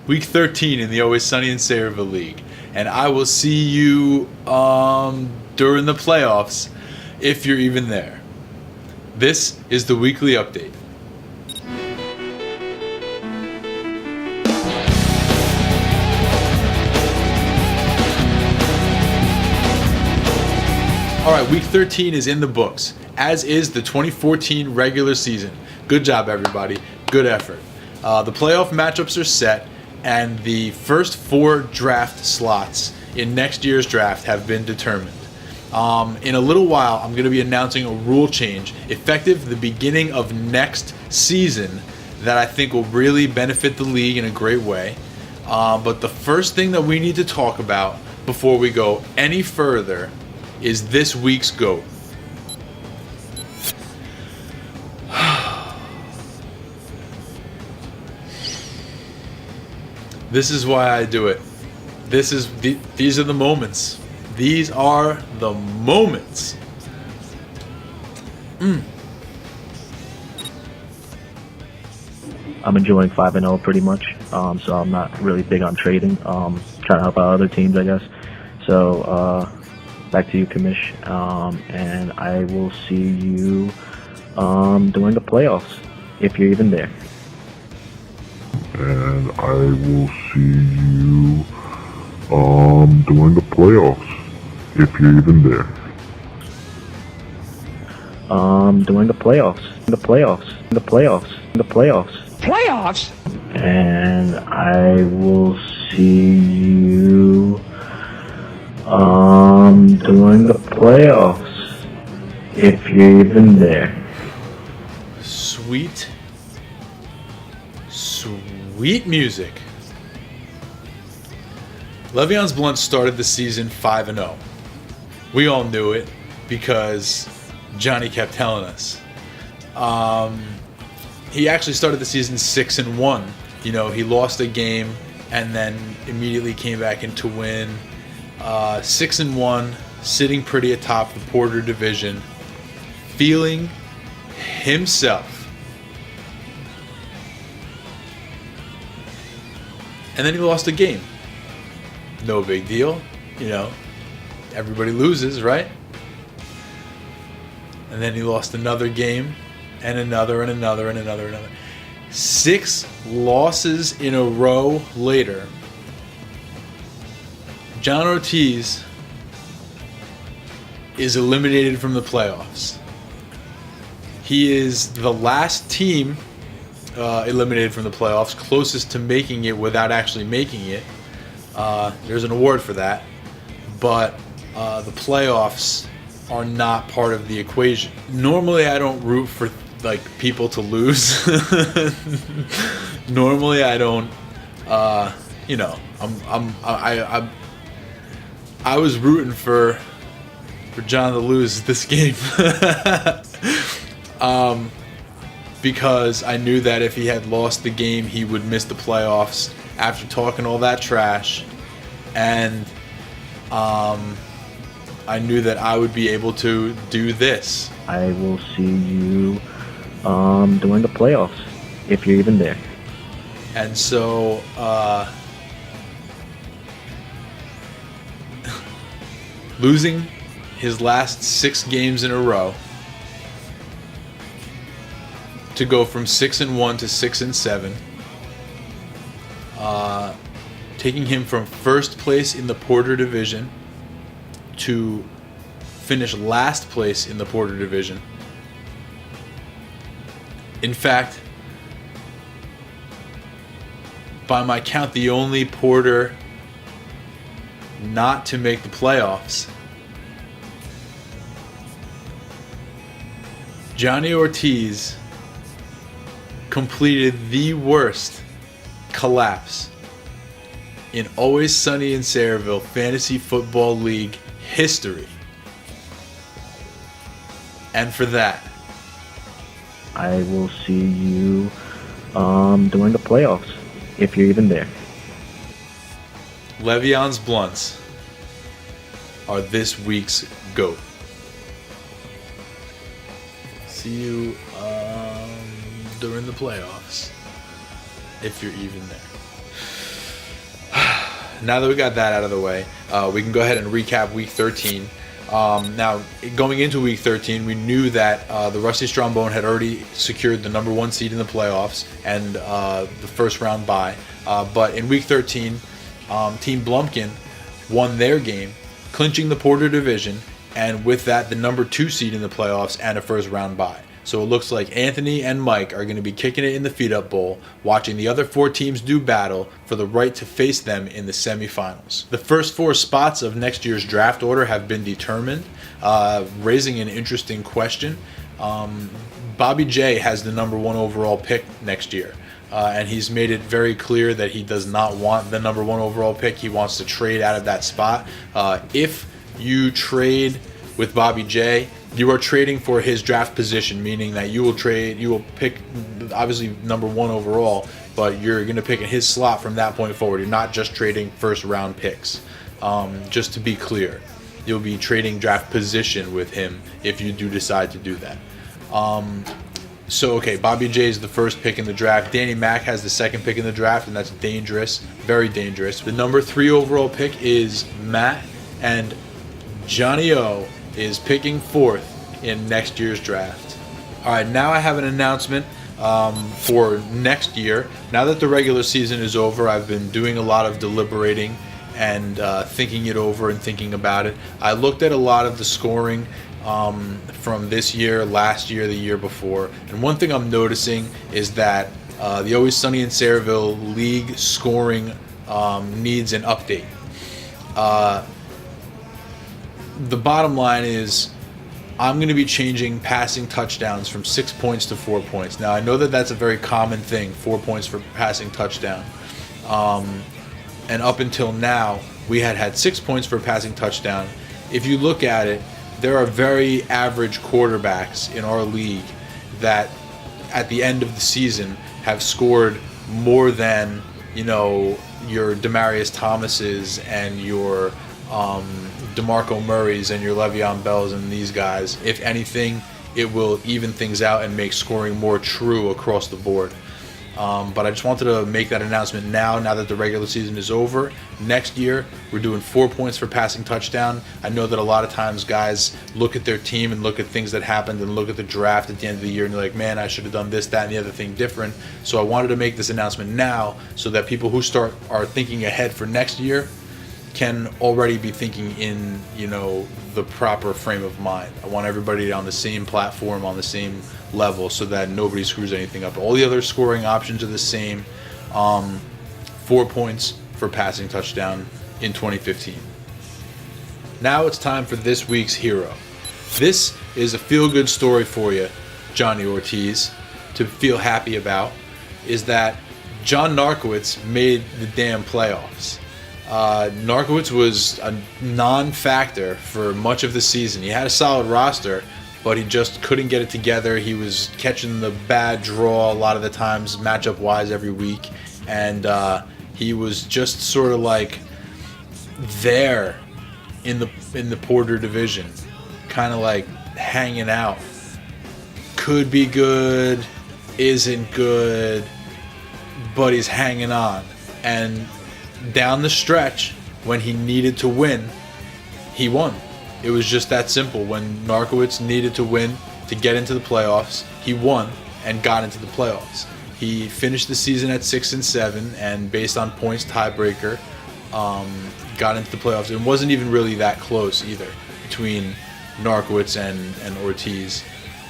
Week 13 in the Always Sunny in Sayreville League. And I will see you during the playoffs, if you're even there. This is the weekly update. All right, Week 13 is in the books, as is the 2014 regular season. Good job, everybody. Good effort. The playoff matchups are set, and the first 4 draft slots in next year's draft have been determined. In a little while, I'm going to be announcing a rule change effective the beginning of next season that I think will really benefit the league in a great way. But the first thing that we need to talk about before we go any further is this week's GOAT. This is why I do it. These are the moments. These are the moments. I'm enjoying 5-0 pretty much, so I'm not really big on trading. Trying to help out other teams, I guess. So back to you, Commish, and I will see you during the playoffs, if you're even there. And I will see you during the playoffs, if you're even there. During the playoffs, the playoffs. Playoffs? And I will see you during the playoffs, if you're even there. Sweet music. Le'Veon's Blunt started the season 5-0. We all knew it because Johnny kept telling us. He actually started the season 6-1. You know, he lost a game and then immediately came back in to win. 6-1, sitting pretty atop the Porter division, feeling himself. And then he lost a game. No big deal. You know, everybody loses, right? And then he lost another game, and another. 6 losses in a row later, John Ortiz is eliminated from the playoffs. He is the last team eliminated from the playoffs, closest to making it without actually making it. There's an award for that, but the playoffs are not part of the equation. Normally, I don't root for people to lose. Normally, I don't. I was rooting for John to lose this game. Because I knew that if he had lost the game, he would miss the playoffs after talking all that trash. And I knew that I would be able to do this. I will see you during the playoffs, if you're even there. And so, losing his last 6 games in a row, to go from 6-1 to 6-7, taking him from first place in the Porter division to finish last place in the Porter division. In fact, by my count, the only Porter not to make the playoffs. Johnny Ortiz completed the worst collapse in Always Sunny in Sayreville Fantasy Football League history. And for that, I will see you during the playoffs, if you're even there. Le'Veon's Blunts are this week's GOAT. See you during the playoffs, if you're even there. now that we got that out of the way, we can go ahead and recap Week 13. Now, going into Week 13, we knew that the Rusty Strombone had already secured the number 1 seed in the playoffs and the first round bye. But in Week 13, Team Blumpkin won their game, clinching the Porter division, and with that, the number 2 seed in the playoffs and a first round bye. So it looks like Anthony and Mike are going to be kicking it in the Feed Up Bowl, watching the other 4 teams do battle for the right to face them in the semifinals. The first 4 spots of next year's draft order have been determined, raising an interesting question. Bobby J has the number 1 overall pick next year. And he's made it very clear that he does not want the number 1 overall pick. He wants to trade out of that spot. If you trade with Bobby J, you are trading for his draft position, meaning that you will pick obviously number 1 overall, but you're going to pick in his slot from that point forward. You're not just trading first round picks. Just to be clear, you'll be trading draft position with him if you do decide to do that. So, okay, Bobby J is the first pick in the draft. Danny Mac has the second pick in the draft, and that's dangerous, very dangerous. The number 3 overall pick is Matt, and Johnny O is picking 4th in next year's draft. All right, now I have an announcement for next year. Now that the regular season is over, I've been doing a lot of deliberating and thinking it over and thinking about it. I looked at a lot of the scoring from this year, last year, the year before, and one thing I'm noticing is that the Always Sunny in Sayreville league scoring needs an update. The bottom line is I'm going to be changing passing touchdowns from 6 points to 4 points. Now, I know that that's a very common thing, 4 points for passing touchdown. And up until now, we had 6 points for a passing touchdown. If you look at it, there are very average quarterbacks in our league that at the end of the season have scored more than, your Demaryius Thomases and your DeMarco Murray's and your Le'Veon Bell's and these guys. If anything, it will even things out and make scoring more true across the board. But I just wanted to make that announcement now that the regular season is over. Next year, we're doing 4 points for passing touchdown. I know that a lot of times guys look at their team and look at things that happened and look at the draft at the end of the year and they're like, man, I should have done this, that, and the other thing different. So I wanted to make this announcement now so that people who are thinking ahead for next year can already be thinking in, the proper frame of mind. I want everybody on the same platform, on the same level, so that nobody screws anything up. All the other scoring options are the same. 4 points for passing touchdown in 2015. Now it's time for this week's hero. This is a feel-good story for you, Johnny Ortiz, to feel happy about, is that John Narkowitz made the damn playoffs. Narkowitz was a non-factor for much of the season. He had a solid roster, but he just couldn't get it together. He was catching the bad draw a lot of the times, matchup-wise, every week, and he was just sort of like there in the Porter division, kind of like hanging out. Could be good, isn't good, but he's hanging on. And down the stretch, when he needed to win, he won. It was just that simple. When Narkowitz needed to win to get into the playoffs, he won and got into the playoffs. He finished the season at 6-7, and based on points tiebreaker, got into the playoffs. It wasn't even really that close either between Narkowitz and Ortiz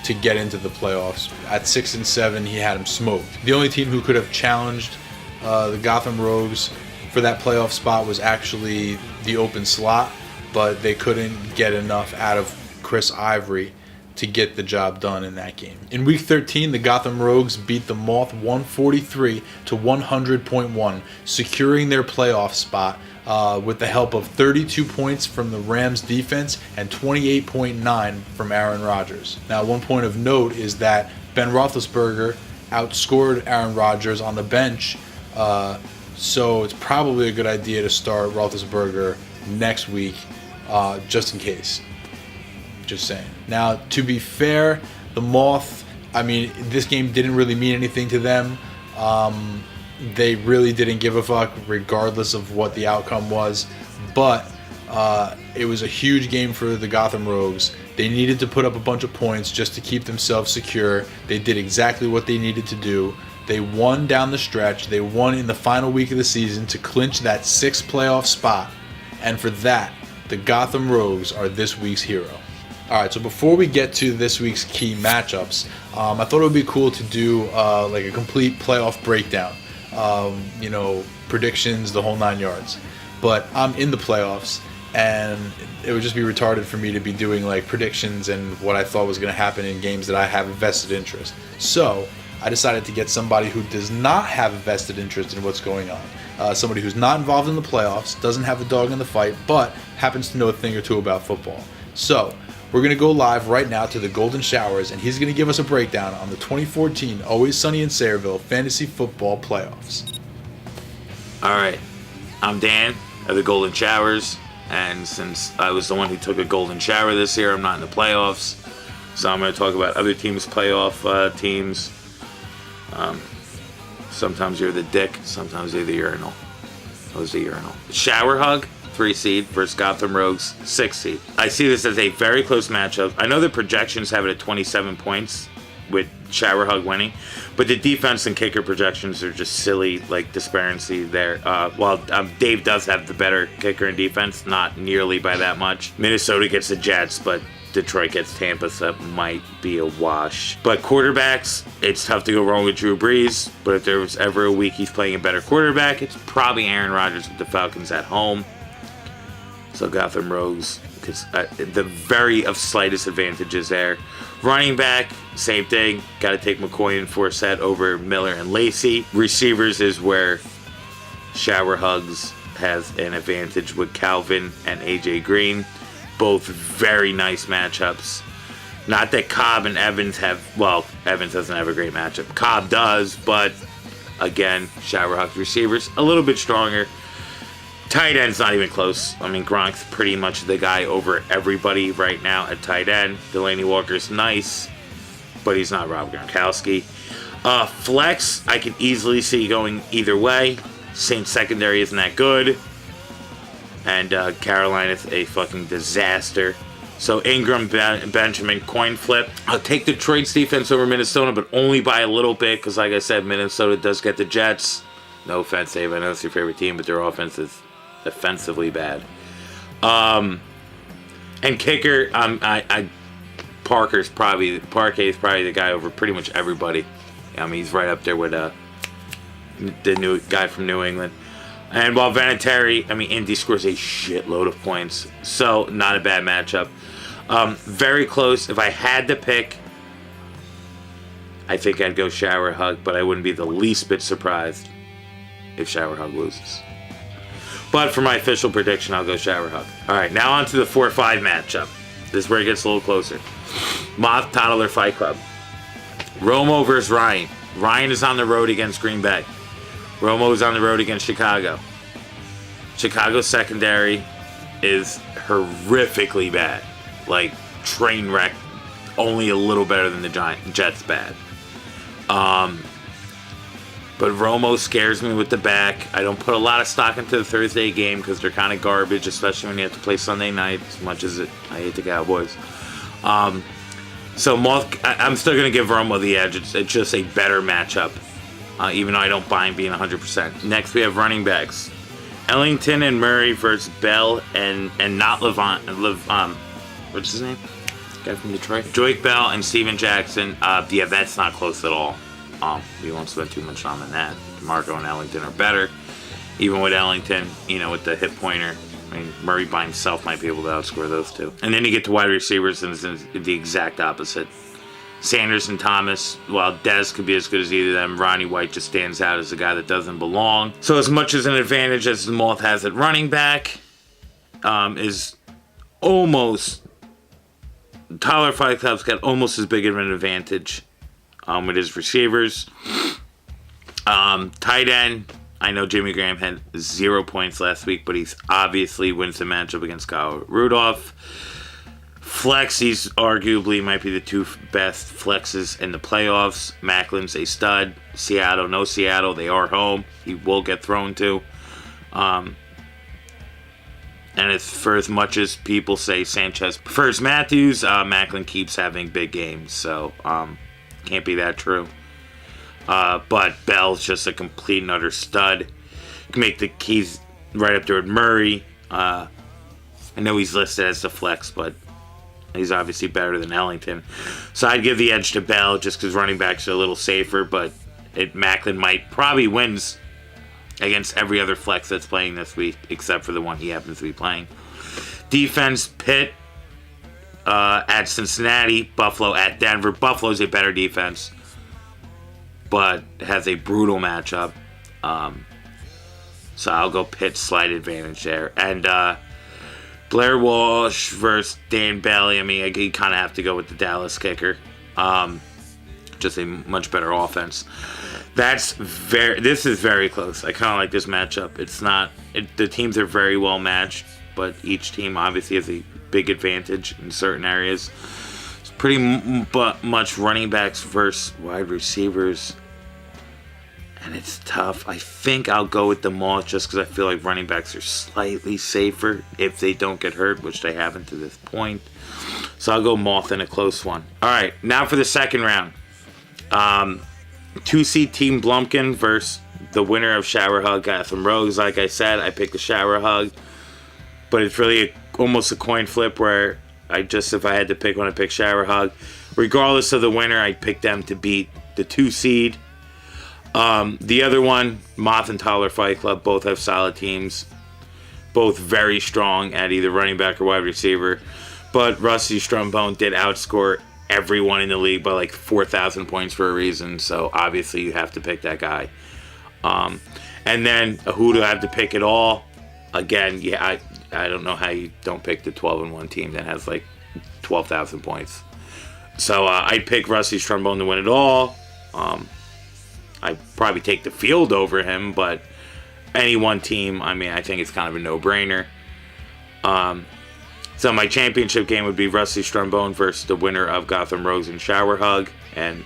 to get into the playoffs. At 6-7, he had him smoked. The only team who could have challenged the Gotham Rogues for that playoff spot was actually the open slot, but they couldn't get enough out of Chris Ivory to get the job done in that game. In Week 13, the Gotham Rogues beat the Moth 143 to 100.1, securing their playoff spot with the help of 32 points from the Rams defense and 28.9 from Aaron Rodgers. Now, one point of note is that Ben Roethlisberger outscored Aaron Rodgers on the bench, so it's probably a good idea to start Roethlisberger next week, just in case. Just saying. Now, to be fair, the Moth, this game didn't really mean anything to them. they really didn't give a fuck regardless of what the outcome was. But it was a huge game for the Gotham Rogues. They needed to put up a bunch of points just to keep themselves secure. They did exactly what they needed to do. They won down the stretch. They won in the final week of the season to clinch that 6th playoff spot. And for that, the Gotham Rogues are this week's hero. All right, so before we get to this week's key matchups, I thought it would be cool to do like a complete playoff breakdown. Predictions, the whole 9 yards. But I'm in the playoffs, and it would just be retarded for me to be doing like predictions and what I thought was going to happen in games that I have a vested interest. So I decided to get somebody who does not have a vested interest in what's going on. Somebody who's not involved in the playoffs, doesn't have a dog in the fight, but happens to know a thing or two about football. So we're going to go live right now to the Golden Showers, and he's going to give us a breakdown on the 2014 Always Sunny in Sayreville Fantasy Football Playoffs. All right, I'm Dan of the Golden Showers, and since I was the one who took a golden shower this year, I'm not in the playoffs, so I'm going to talk about other teams' playoff teams. Sometimes you're the dick, sometimes you're the urinal. I was the urinal. Shower Hug, 3 seed versus Gotham Rogues, 6 seed. I see this as a very close matchup. I know the projections have it at 27 points with Shower Hug winning, but the defense and kicker projections are just silly, like disparity there. While Dave does have the better kicker and defense, not nearly by that much. Minnesota gets the Jets, but Detroit gets Tampa, so that might be a wash. But quarterbacks, it's tough to go wrong with Drew Brees, but if there was ever a week he's playing a better quarterback, it's probably Aaron Rodgers with the Falcons at home. So Gotham Rogues, because the very of slightest advantages there. Running back, same thing. Got to take McCoy and Forsett over Miller and Lacey. Receivers is where Shower Hugs has an advantage with Calvin and AJ Green. Both very nice matchups. Not that Cobb and Evans have, well, Evans doesn't have a great matchup. Cobb does, but again, Shower Hugs receivers a little bit stronger. Tight end's not even close. I mean, Gronk's pretty much the guy over everybody right now at tight end. Delaney Walker's nice, but he's not Rob Gronkowski. Flex, I can easily see going either way. Saints secondary isn't that good. And Carolina's a fucking disaster. So Ingram, Benjamin, coin flip. I'll take Detroit's defense over Minnesota, but only by a little bit, because like I said, Minnesota does get the Jets. No offense, Dave, I know it's your favorite team, but their offense is offensively bad. And kicker, Parkey's probably the guy over pretty much everybody. I mean, he's right up there with the new guy from New England. And while Vinatieri, I mean, Indy scores a shitload of points, so not a bad matchup. Very close. If I had to pick, I think I'd go Shower Hug, but I wouldn't be the least bit surprised if Shower Hug loses. But for my official prediction, I'll go Shower Hug. All right, now on to the 4-5 matchup. This is where it gets a little closer. Moth Toddler Fight Club. Romo versus Ryan. Ryan is on the road against Green Bay. Romo is on the road against Chicago. Chicago's secondary is horrifically bad. Like, train wreck. Only a little better than the Jets bad. But Romo scares me with the back. I don't put a lot of stock into the Thursday game because they're kind of garbage, especially when you have to play Sunday night, as much as I hate the Cowboys. So I'm still going to give Romo the edge. It's just a better matchup, even though I don't buy him being 100%. Next, we have running backs. Ellington and Murray versus Bell and not Levant. What's his name? Guy from Detroit? Joique Bell and Steven Jackson. Yeah, that's not close at all. We won't spend too much time on that. DeMarco and Ellington are better. Even with Ellington, with the hip pointer. I mean, Murray by himself might be able to outscore those two. And then you get to wide receivers, and it's the exact opposite. Sanders and Thomas, while Dez could be as good as either of them, Ronnie White just stands out as a guy that doesn't belong. So as much as an advantage as the Moth has at running back, is almost... Tyler Fight Club's got almost as big of an advantage with his receivers. Tight end, I know Jimmy Graham had 0 points last week, but he's obviously wins the matchup against Kyle Rudolph. Flex, these arguably might be the two best flexes in the playoffs. Macklin's a stud. Seattle, no Seattle. They are home. He will get thrown to. And it's for as much as people say Sanchez prefers Matthews, Macklin keeps having big games. So, can't be that true. But Bell's just a complete and utter stud. You can make the keys right up there with Murray. I know he's listed as the flex, but he's obviously better than Ellington. So I'd give the edge to Bell just because running backs are a little safer, but Macklin probably wins against every other flex that's playing this week, except for the one he happens to be playing. Defense, Pitt at Cincinnati, Buffalo at Denver. Buffalo's a better defense, but has a brutal matchup. So I'll go Pitt, slight advantage there. And Blair Walsh versus Dan Bailey. I mean, you kind of have to go with the Dallas kicker. Just a much better offense. This is very close. I kind of like this matchup. It's not. The teams are very well matched, but each team obviously has a big advantage in certain areas. It's pretty much running backs versus wide receivers, and it's tough. I think I'll go with the Moth just because I feel like running backs are slightly safer if they don't get hurt, which they haven't to this point. So I'll go Moth in a close one. All right, now for the second round. 2-seed Team Blumpkin versus the winner of Shower Hug, Gotham Rogues. Like I said, I picked the Shower Hug, but it's really almost a coin flip where if I had to pick one, I pick Shower Hug. Regardless of the winner, I picked them to beat the 2-seed. The other one, Moth and Toddler Fight Club, both have solid teams. Both very strong at either running back or wide receiver. But Rusty Strumbone did outscore everyone in the league by like 4,000 points for a reason. So obviously you have to pick that guy. And then who do I have to pick it all? Again, yeah, I don't know how you don't pick the 12-1 team that has like 12,000 points. So I'd pick Rusty Strumbone to win it all. I'd probably take the field over him, but any one team, I mean, I think it's kind of a no-brainer. So my championship game would be Rusty Strumbone versus the winner of Gotham Rogues and Shower Hug, and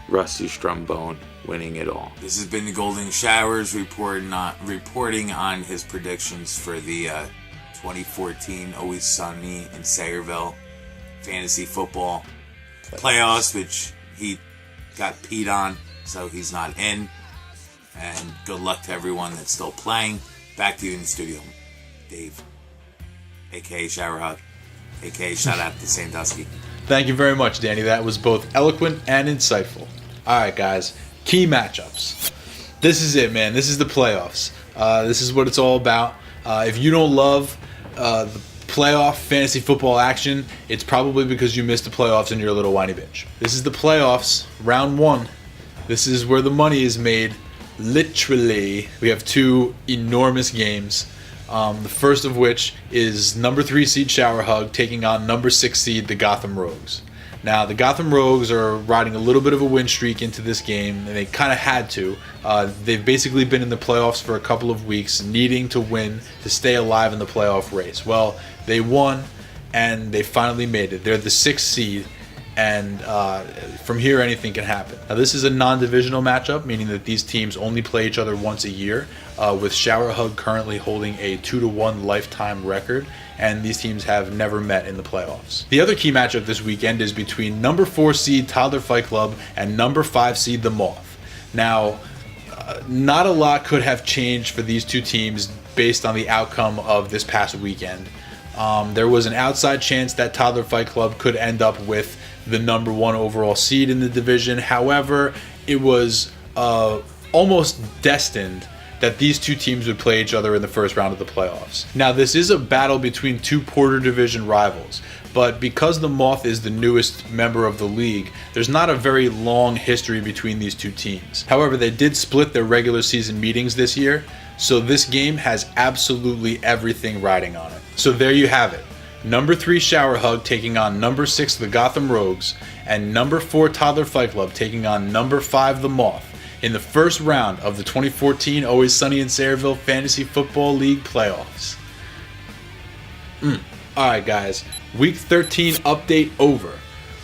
Rusty Strumbone winning it all. This has been the Golden Showers reporting on his predictions for the 2014 Always Sunny in Sayreville fantasy football playoffs, which he got peed on, so he's not in. And good luck to everyone that's still playing. Back to you in the studio, Dave, a.k.a. Shower Hug, a.k.a. shout out to Sandusky. Thank you very much, Danny. That was both eloquent and insightful. All right, guys. Key matchups. This is it, man. This is the playoffs. This is what it's all about. If you don't love the playoff fantasy football action, it's probably because you missed the playoffs and you're a little whiny bitch. This is the playoffs, round one. This is where the money is made. Literally, we have two enormous games. The first of which is number 3 seed Shower Hug taking on number 6 seed the Gotham Rogues. Now, the Gotham Rogues are riding a little bit of a win streak into this game, and they kind of had to. They've basically been in the playoffs for a couple of weeks, needing to win to stay alive in the playoff race. Well, they won, and they finally made it. They're the 6th seed, and from here anything can happen. Now, this is a non-divisional matchup, meaning that these teams only play each other once a year, with Shower Hug currently holding a 2-1 lifetime record, and these teams have never met in the playoffs. The other key matchup this weekend is between number 4 seed Toddler Fight Club and number 5 seed The Moth. Now, not a lot could have changed for these two teams based on the outcome of this past weekend. There was an outside chance that Toddler Fight Club could end up with the number 1 overall seed in the division. However, it was almost destined that these two teams would play each other in the first round of the playoffs. Now, this is a battle between two Porter Division rivals, but because the Moth is the newest member of the league, there's not a very long history between these two teams. However, they did split their regular season meetings this year, so this game has absolutely everything riding on it. So there you have it. Number 3 Shower Hug taking on number 6 the Gotham Rogues, and number 4 Toddler Fight Club taking on number 5 the Moth in the first round of the 2014 Always Sunny in Sayreville Fantasy Football League playoffs. Alright, guys, Week 13 update over.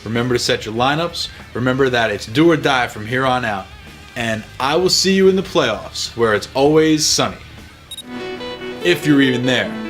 Remember to set your lineups. Remember that it's do or die from here on out. And I will see you in the playoffs, where it's always sunny. If you're even there.